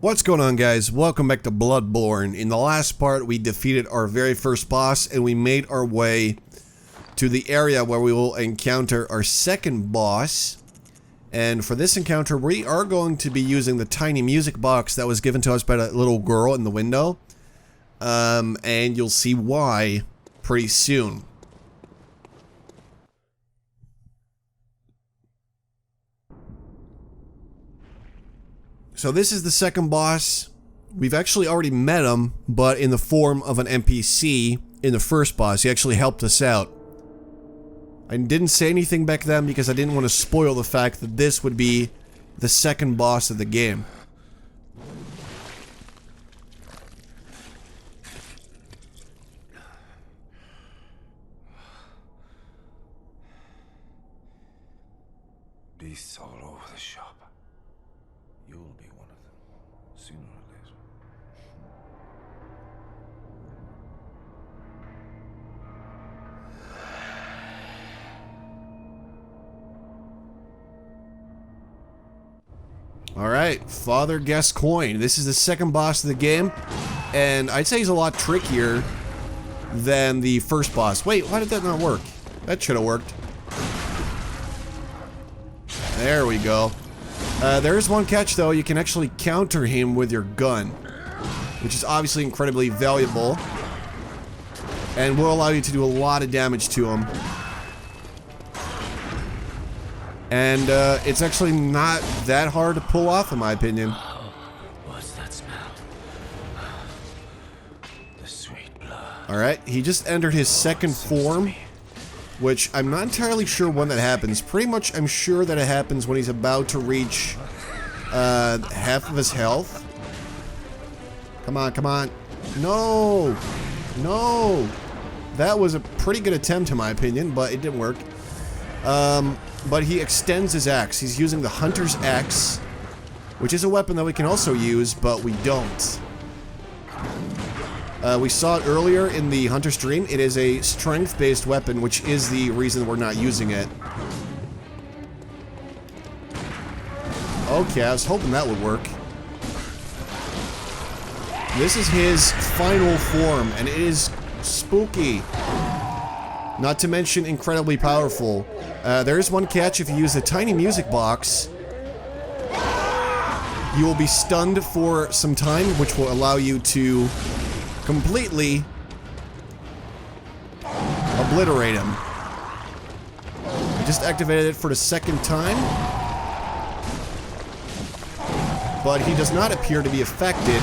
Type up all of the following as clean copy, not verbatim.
What's going on, guys? Welcome back to Bloodborne. In the last part, we defeated our very first boss and we made our way to the area where we will encounter our second boss. And for this encounter, we are going to be using the tiny music box that was given to us by that little girl in the window. And you'll see why pretty soon. So this is the second boss. We've actually already met him, but in the form of an NPC in the first boss. He actually helped us out. I didn't say anything back then because I didn't want to spoil the fact that this would be the second boss of the game. Beasts all over the shop. You'll be one of them, sooner or later. Alright, Father Gascoigne. This is the second boss of the game, and I'd say he's a lot trickier than the first boss. Wait, why did that not work? That should have worked. There we go. There is one catch though, you can actually counter him with your gun, which is obviously incredibly valuable, and will allow you to do a lot of damage to him. And it's actually not that hard to pull off in my opinion. What's that smell? The sweet blood. Alright, he just entered his second form, which I'm not entirely sure when that happens. Pretty much I'm sure that it happens when he's about to reach half of his health. Come on, come on. No! No! That was a pretty good attempt in my opinion, but it didn't work. But he extends his axe. He's using the Hunter's Axe, which is a weapon that we can also use, but we don't. We saw it earlier in the Hunter stream. It is a strength-based weapon, which is the reason we're not using it. Okay, I was hoping that would work. This is his final form, and it is spooky. Not to mention incredibly powerful. There is one catch: if you use the tiny music box, you will be stunned for some time, which will allow you to completely obliterate him. I just activated it for the second time, but he does not appear to be affected,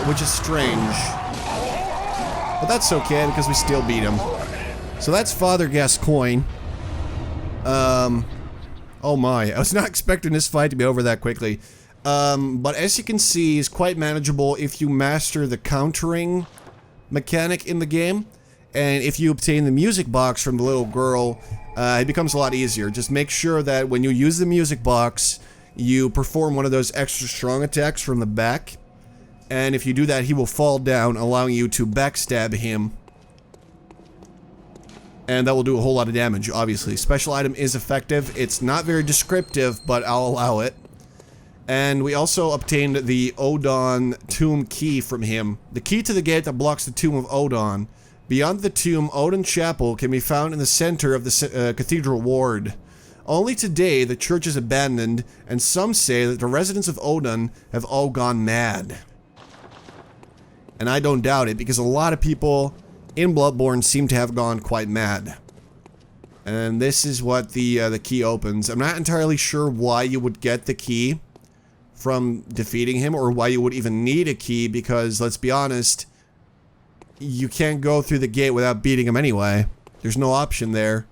which is strange. But that's okay, because we still beat him. So that's Father Gascoigne. Oh my, I was not expecting this fight to be over that quickly. But as you can see, he's quite manageable if you master the countering mechanic in the game. And if you obtain the music box from the little girl, it becomes a lot easier. Just make sure that when you use the music box, you perform one of those extra strong attacks from the back. And if you do that, he will fall down, allowing you to backstab him. And that will do a whole lot of damage, obviously. Special item is effective. It's not very descriptive, but I'll allow it. And we also obtained the Oedon tomb key from him. The key to the gate that blocks the tomb of Oedon. Beyond the tomb, Oedon Chapel can be found in the center of the cathedral ward. Only today, the church is abandoned, and some say that the residents of Oedon have all gone mad. And I don't doubt it, because a lot of people in Bloodborne seem to have gone quite mad. And this is what the key opens. I'm not entirely sure why you would get the key from defeating him, or why you would even need a key, because let's be honest, you can't go through the gate without beating him anyway. There's no option there.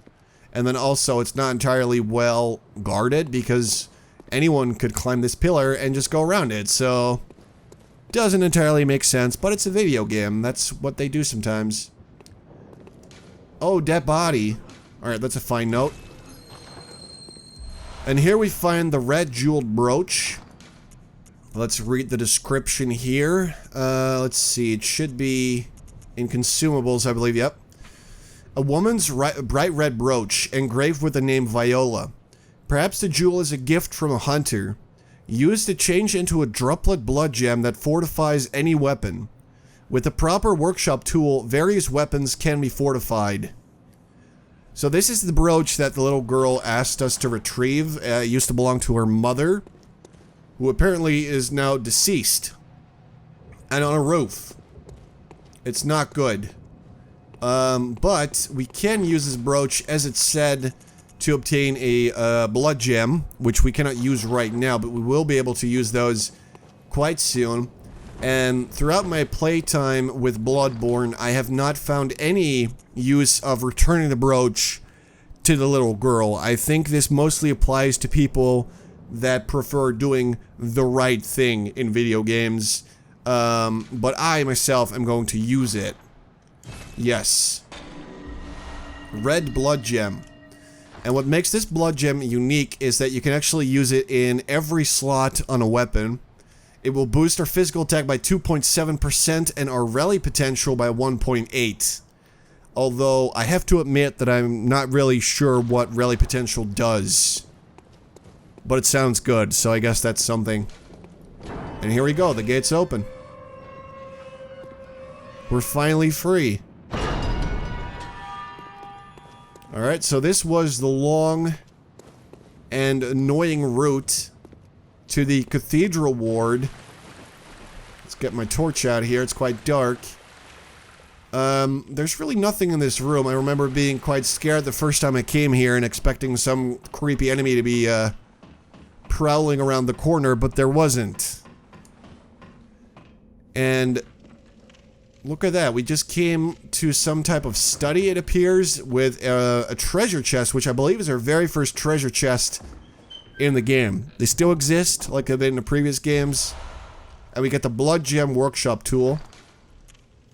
And then also, it's not entirely well guarded, because anyone could climb this pillar and just go around it, so doesn't entirely make sense, but it's a video game. That's what they do sometimes. Oh, dead body. Alright, that's a fine note. And here we find the red jeweled brooch. Let's read the description here. Let's see, it should be in consumables, I believe, yep. A woman's bright red brooch, engraved with the name Viola. Perhaps the jewel is a gift from a hunter. Used to change into a droplet blood gem that fortifies any weapon. With the proper workshop tool, various weapons can be fortified. So this is the brooch that the little girl asked us to retrieve. It used to belong to her mother, who apparently is now deceased. And on a roof. It's not good. But we can use this brooch, as it said, to obtain a blood gem, which we cannot use right now, but we will be able to use those quite soon. And throughout my playtime with Bloodborne, I have not found any use of returning the brooch to the little girl. I think this mostly applies to people that prefer doing the right thing in video games. But I myself am going to use it. Yes. Red blood gem. And what makes this blood gem unique is that you can actually use it in every slot on a weapon. It will boost our physical attack by 2.7% and our rally potential by 1.8. Although, I have to admit that I'm not really sure what rally potential does. But it sounds good, so I guess that's something. And here we go, the gate's open. We're finally free. Alright, so this was the long and annoying route to the cathedral ward. Let's get my torch out here, it's quite dark. There's really nothing in this room. I remember being quite scared the first time I came here and expecting some creepy enemy to be, prowling around the corner, but there wasn't. And look at that, we just came to some type of study, it appears, with a treasure chest, which I believe is our very first treasure chest in the game. They still exist, like they did in the previous games. And we get the Blood Gem Workshop tool,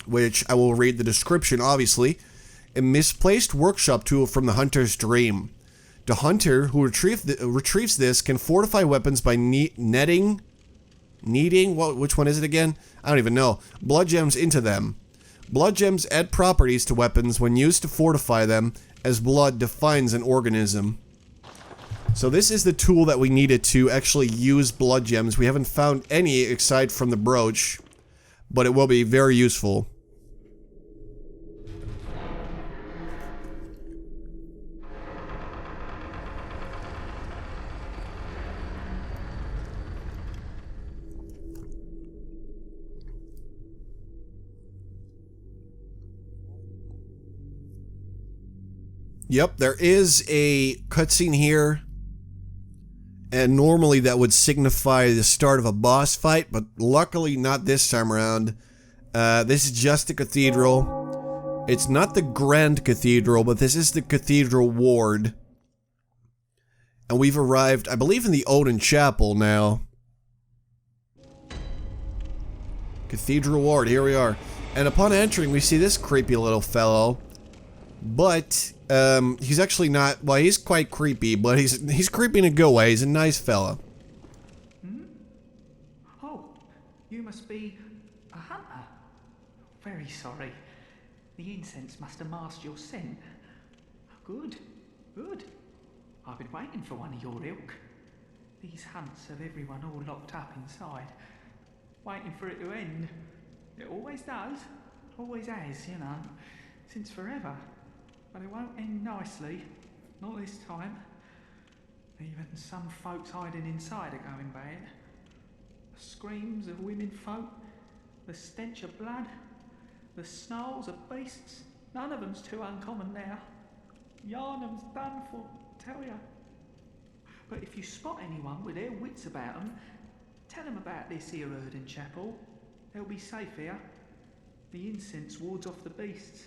which I will read the description, obviously. A misplaced workshop tool from the Hunter's Dream. The Hunter who retrieves this can fortify weapons by kneading, which one is it again? I don't even know. Blood gems into them. Blood gems add properties to weapons when used to fortify them, as blood defines an organism. So this is the tool that we needed to actually use blood gems. We haven't found any aside from the brooch, but it will be very useful. Yep, there is a cutscene here, and normally that would signify the start of a boss fight, but luckily not this time around. This is just a cathedral. It's not the Grand Cathedral, but this is the Cathedral Ward. And we've arrived, I believe, in the Oedon Chapel now. Cathedral Ward, here we are. And upon entering, we see this creepy little fellow. But, he's actually not, well, he's quite creepy, but he's creepy in a good way. He's a nice fella. Hmm? Oh, you must be a hunter. Very sorry. The incense must have masked your scent. Good, good. I've been waiting for one of your ilk. These hunts have everyone all locked up inside, waiting for it to end. It always does, always has, you know, since forever. But it won't end nicely, not this time. Even some folks hiding inside are going bad. The screams of women folk, the stench of blood, the snarls of beasts, none of them's too uncommon now. Yarnum's done for, tell ya. But if you spot anyone with their wits about them, tell them about this here Oedon Chapel. They'll be safe here. The incense wards off the beasts.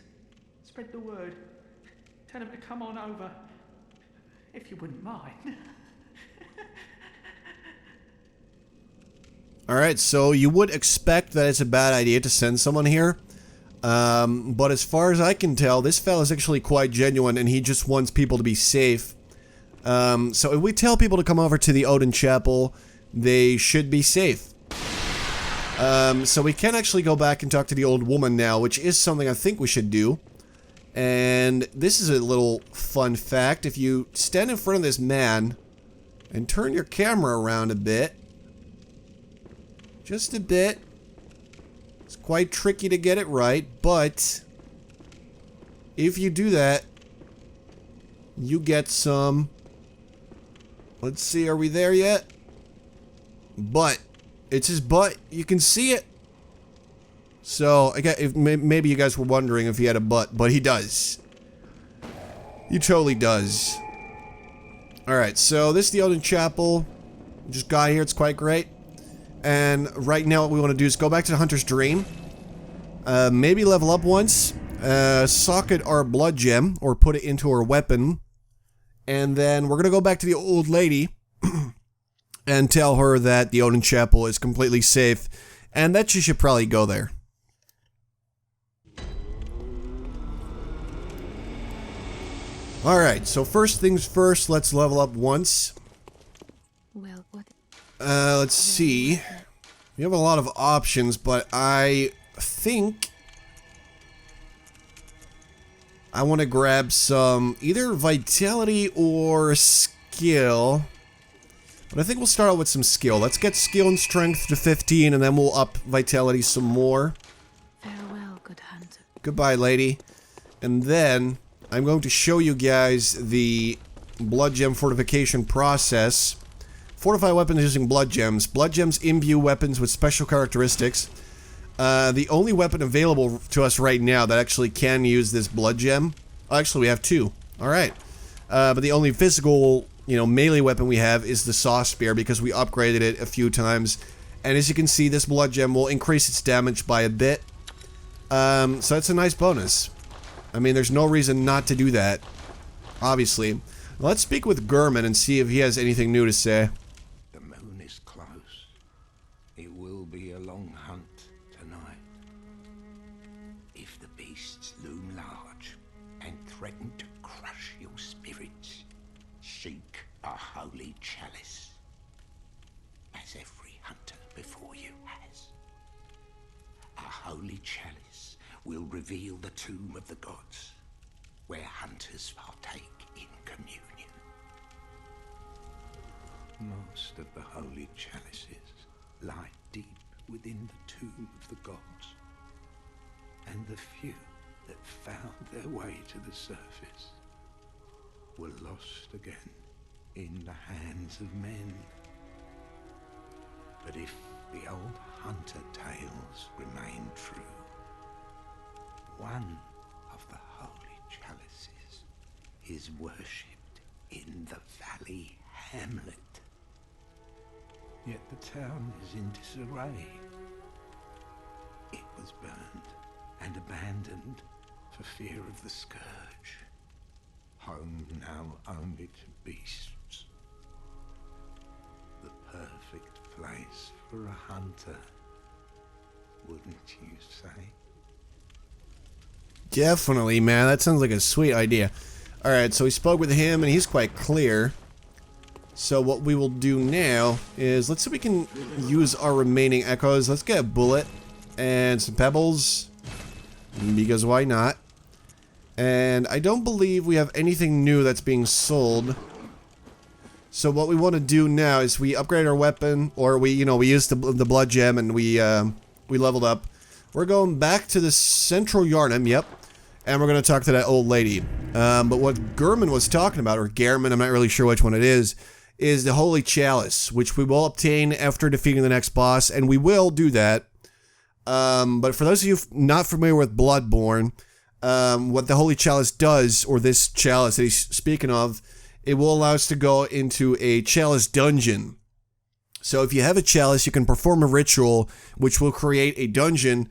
Spread the word. Tell them to come on over, if you wouldn't mind. Alright, so you would expect that it's a bad idea to send someone here. But as far as I can tell, this fella's actually quite genuine and he just wants people to be safe. So if we tell people to come over to the Oedon Chapel, they should be safe. So we can actually go back and talk to the old woman now, which is something I think we should do. And this is a little fun fact. If you stand in front of this man and turn your camera around a bit, Just a bit. It's quite tricky to get it right, but if you do that, you get some... Let's see, are we there yet? Butt. It's his butt. You can see it. So, maybe you guys were wondering if he had a butt, but he does. He totally does. Alright, so this is the Oedon Chapel. Just got here, it's quite great. And right now what we want to do is go back to the Hunter's Dream. Maybe level up once. Socket our blood gem, or put it into our weapon. And then we're going to go back to the old lady and tell her that the Oedon Chapel is completely safe and that she should probably go there. Alright, so first things first, let's level up once. Well, what? Let's see. We have a lot of options, but I think I want to grab some either vitality or skill. But I think we'll start out with some skill. Let's get skill and strength to 15, and then we'll up vitality some more. Farewell, good hunter. Goodbye, lady. And then I'm going to show you guys the blood gem fortification process. Fortify weapons using blood gems. Blood gems imbue weapons with special characteristics. The only weapon available to us right now that actually can use this blood gem... Oh, actually, we have two. Alright. But the only physical, melee weapon we have is the saw spear because we upgraded it a few times. And as you can see, this blood gem will increase its damage by a bit. So that's a nice bonus. I mean, there's no reason not to do that. Obviously. Let's speak with Gurman and see if he has anything new to say. The moon is close. It will be a long hunt tonight. If the beasts loom large and threaten to crush your spirits, seek a holy chalice, as every hunter before you has. A holy chalice will reveal the tomb of the gods, where hunters partake in communion. Most of the holy chalices lie deep within the tomb of the gods, and the few that found their way to the surface were lost again in the hands of men. But if the old hunter tales remain true, one of the holy chalices is worshipped in the valley hamlet. Yet the town is in disarray. It was burned and abandoned for fear of the scourge. Home now only to beasts. The perfect place for a hunter, wouldn't you say? Definitely, man. That sounds like a sweet idea. Alright, so we spoke with him, and he's quite clear. So what we will do now is, let's see if we can use our remaining echoes. Let's get a bullet and some pebbles, because why not? And I don't believe we have anything new that's being sold. So what we want to do now is we upgrade our weapon, or we used the blood gem and we leveled up. We're going back to the Central Yharnam, yep. And we're going to talk to that old lady. But what Gurman was talking about, or Gehrman, I'm not really sure which one it is the Holy Chalice, which we will obtain after defeating the next boss, and we will do that. But for those of you not familiar with Bloodborne, what the Holy Chalice does, or this chalice that he's speaking of, it will allow us to go into a chalice dungeon. So if you have a chalice, you can perform a ritual, which will create a dungeon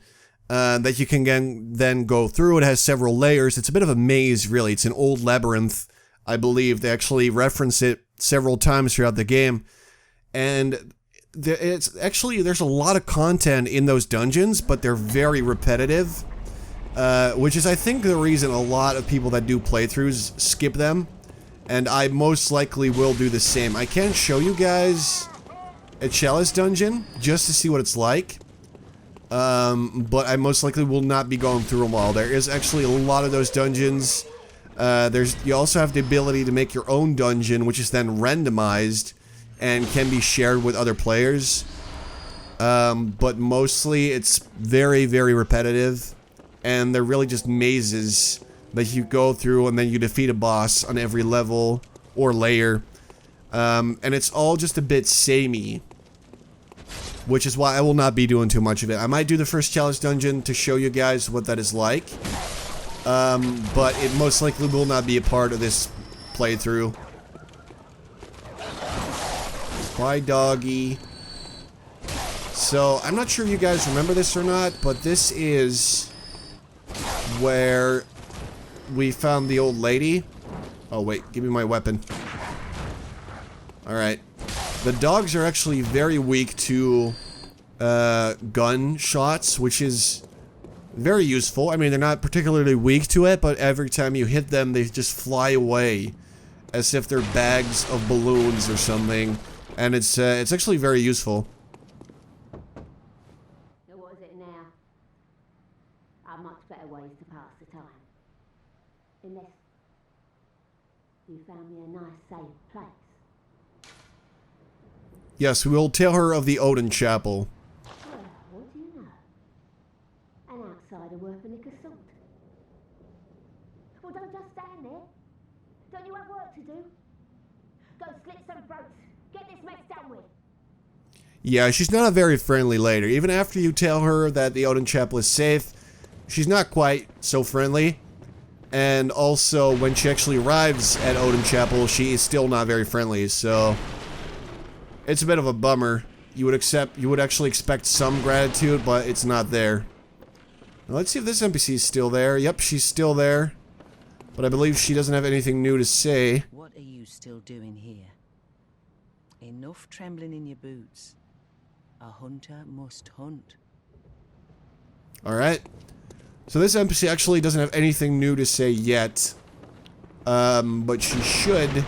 that you can then go through. It has several layers. It's a bit of a maze, really. It's an old labyrinth, I believe. They actually reference it several times throughout the game. And there's a lot of content in those dungeons, but they're very repetitive. Which is, I think, the reason a lot of people that do playthroughs skip them. And I most likely will do the same. I can show you guys a chalice dungeon just to see what it's like. But I most likely will not be going through them all. There is actually a lot of those dungeons. You also have the ability to make your own dungeon, which is then randomized and can be shared with other players. But mostly it's very, very repetitive. And they're really just mazes that you go through and then you defeat a boss on every level or layer. And it's all just a bit samey. Which is why I will not be doing too much of it. I might do the first challenge dungeon to show you guys what that is like. But it most likely will not be a part of this playthrough. Bye, doggy. So, I'm not sure if you guys remember this or not, but this is where we found the old lady. Oh, wait, give me my weapon. Alright. The dogs are actually very weak to gun shots, which is very useful. I mean, they're not particularly weak to it, but every time you hit them, they just fly away as if they're bags of balloons or something. And it's actually very useful. So what is it now? Are much better ways to pass the time. Unless you found me a nice, safe place. Yes, we will tell her of the Oedon Chapel. Well, what do you know? An outsider worth a lick of salt. Well, don't just stand there. Don't you have work to do? Go slit some throats. Get this mess done with. Yeah, she's not a very friendly lady. Even after you tell her that the Oedon Chapel is safe, she's not quite so friendly. And also, when she actually arrives at Oedon Chapel, she is still not very friendly, so it's a bit of a bummer. You would actually expect some gratitude, but it's not there. Now, let's see if this NPC is still there. Yep, she's still there. But I believe she doesn't have anything new to say. What are you still doing here? Enough trembling in your boots. A hunter must hunt. Alright. So this NPC actually doesn't have anything new to say yet. But she should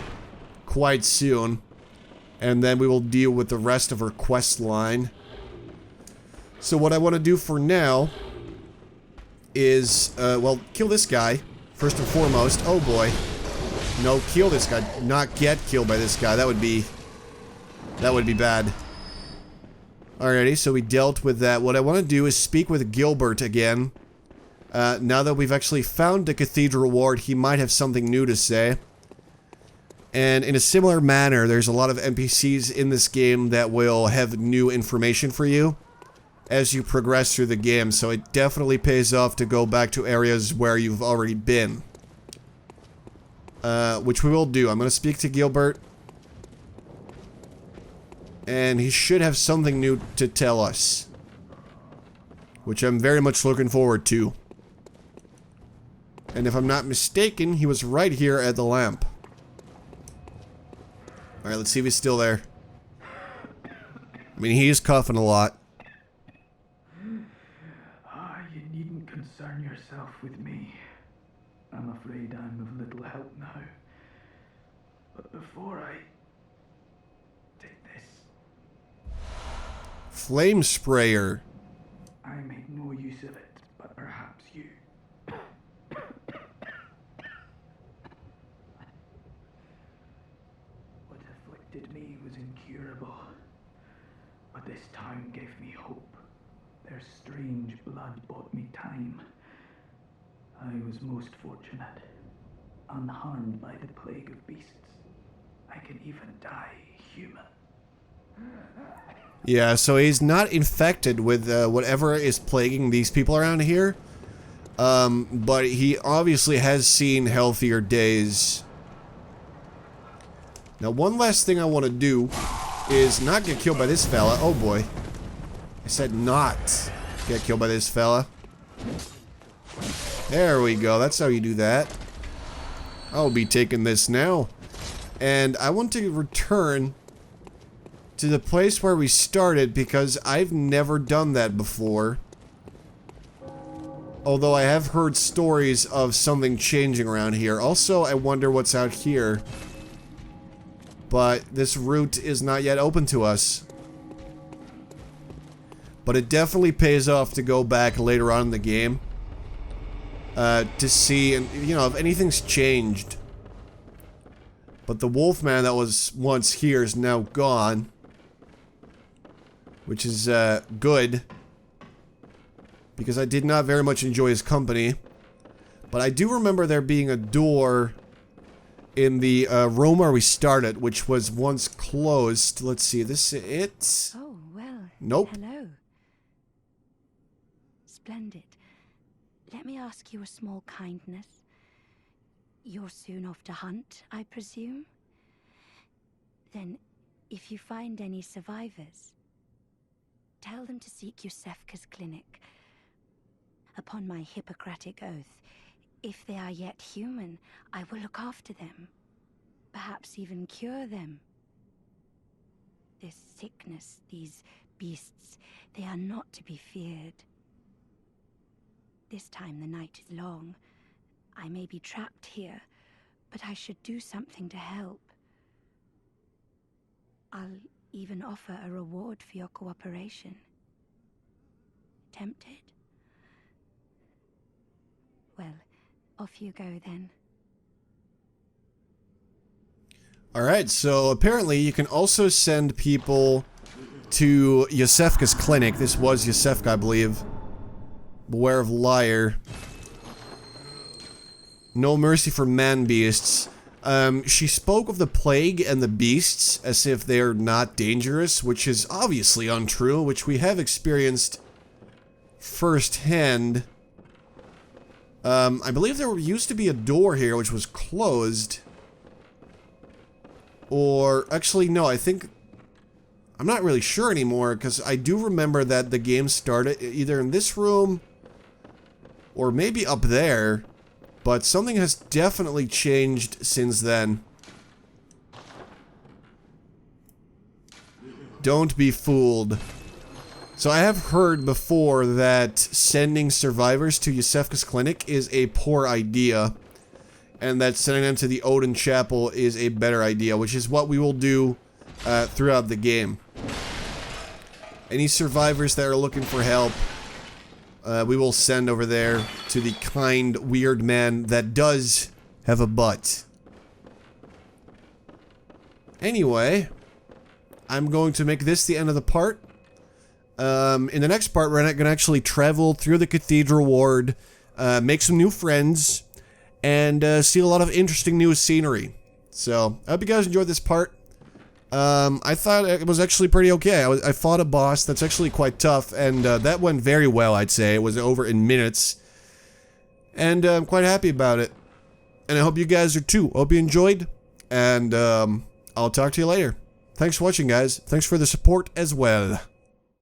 quite soon. And then we will deal with the rest of her quest line. So what I want to do for now is, well, kill this guy, first and foremost. Oh boy. No, kill this guy. Not get killed by this guy. That would be bad. Alrighty, so we dealt with that. What I want to do is speak with Gilbert again. Now that we've actually found the Cathedral Ward, he might have something new to say. And in a similar manner, there's a lot of NPCs in this game that will have new information for you as you progress through the game, so it definitely pays off to go back to areas where you've already been. Which we will do. I'm going to speak to Gilbert. And he should have something new to tell us. Which I'm very much looking forward to. And if I'm not mistaken, he was right here at the lamp. Alright, let's see if he's still there. I mean, he is coughing a lot. You needn't concern yourself with me. I'm afraid I'm of little help now. But before I take this, Flame sprayer. I made no use of it, but perhaps you. What afflicted me was incurable, but this town gave me hope. Their strange blood bought me time. I was most fortunate, unharmed by the plague of beasts. I can even die human. Yeah, so he's not infected with whatever is plaguing these people around here. But he obviously has seen healthier days. Now, one last thing I want to do is not get killed by this fella. Oh boy. I said not get killed by this fella. There we go. That's how you do that. I'll be taking this now. And I want to return to the place where we started because I've never done that before. Although I have heard stories of something changing around here. Also, I wonder what's out here. But this route is not yet open to us. But it definitely pays off to go back later on in the game. To see, and you know, if anything's changed. But the Wolfman that was once here is now gone. which is good, because I did not very much enjoy his company. But I do remember there being a door in the room where we started, which was once closed. Let's see, this is it? Oh, well. Nope. Hello. Splendid. Let me ask you a small kindness. You're soon off to hunt, I presume? Then, if you find any survivors, tell them to seek Iosefka's clinic. Upon my Hippocratic oath, if they are yet human, I will look after them. Perhaps even cure them. This sickness, these beasts, they are not to be feared. This time the night is long. I may be trapped here, but I should do something to help. I'll even offer a reward for your cooperation. Tempted? Well, off you go then. Alright, so apparently you can also send people to Iosefka's clinic. This was Iosefka, I believe. Beware of liar. No mercy for man-beasts. She spoke of the plague and the beasts as if they're not dangerous, which is obviously untrue, which we have experienced firsthand. I believe there used to be a door here which was closed. Or, actually, no, I think... I'm not really sure anymore, because I do remember that the game started either in this room or maybe up there. But something has definitely changed since then. Don't be fooled. So I have heard before that sending survivors to Iosefka's clinic is a poor idea. And that sending them to the Oedon Chapel is a better idea, which is what we will do throughout the game. Any survivors that are looking for help, we will send over there to the kind, weird man that does have a butt. Anyway, I'm going to make this the end of the part. In the next part, we're going to actually travel through the cathedral ward, make some new friends, and see a lot of interesting new scenery. So, I hope you guys enjoyed this part. I thought it was actually pretty okay. I fought a boss that's actually quite tough, and that went very well, I'd say. It was over in minutes. And I'm quite happy about it. And I hope you guys are too. Hope you enjoyed, and I'll talk to you later. Thanks for watching, guys. Thanks for the support as well.